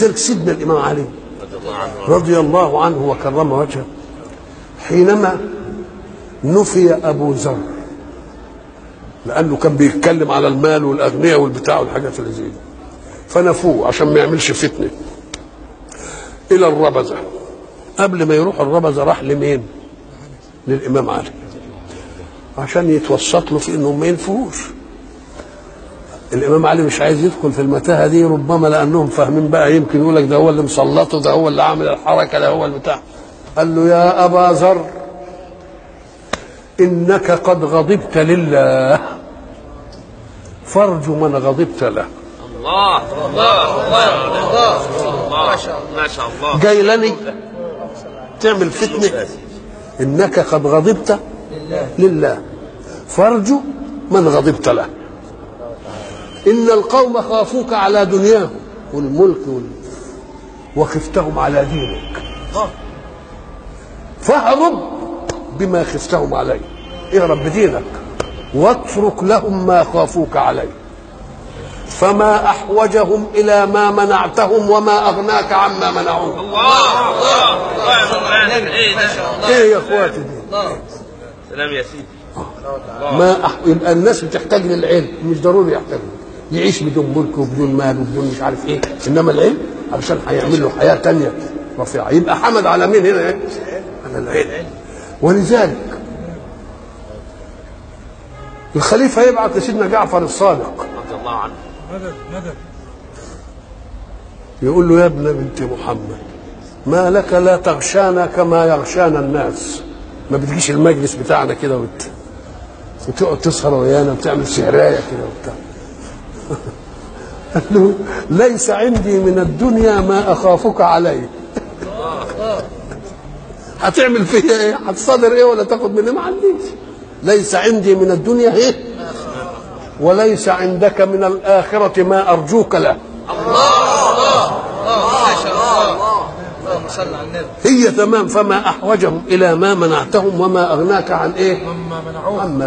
ولذلك سيدنا الامام علي رضي الله عنه وكرم وجهه حينما نفي ابو ذر، لانه كان بيتكلم على المال والاغنياء والبتاع والحاجات اللي زي دي، فنفوه عشان ما يعملش فتنه الى الربذه. قبل ما يروح الربذه راح لمين؟ للامام علي عشان يتوسط له في انهم ما ينفوش. الامام علي مش عايز يدخل في المتاهه دي، ربما لانهم فاهمين بقى، يمكن يقول لك ده هو اللي مسلطه، ده هو اللي عامل الحركه، ده هو البتاع. قال له يا ابا ذر انك قد غضبت لله فارجو من غضبت له. الله الله الله الله ما شاء الله. جاي لني تعمل فتنه، انك قد غضبت لله فارجو من غضبت له. ان القوم خافوك على دنياهم والملك وخفتهم على دينك، فاهرب بما خفتهم عليه، اهرب بدينك واترك لهم ما خافوك عليه، فما احوجهم الى ما منعتهم وما اغناك عما منعوك. الله الله الله. ايه يا اخواتي دي؟ سلام يا سيدي. يبقى الناس بتحتاج للعلم، مش ضروري يحتاج يعيش بدون ملك وبدون مال وبدون مش عارف ايه، انما العلم علشان هيعمل له حياه ثانيه رفيعه. يبقى حمد على مين هنا؟ على العلم. ولذلك الخليفه يبعث لسيدنا جعفر الصادق رضي الله عنه مدد يقول له يا ابن بنت محمد ما لك لا تغشانا كما يغشانا الناس، ما بتجيش المجلس بتاعنا كده وتقعد تسهر ويانا وتعمل سهرايه كده وبتاع. قال له ليس عندي من الدنيا ما اخافك عليه. هتعمل فيها ايه؟ هتصادر ايه ولا تاخد مني؟ ما عنديش. ليس عندي من الدنيا ايه وليس عندك من الاخره ما ارجوك له. الله ما شاء الله. اللهم صل على النبي. هي تمام. فما احوجهم الى ما منعتهم وما اغناك عن ايه؟ عما منعوه. عما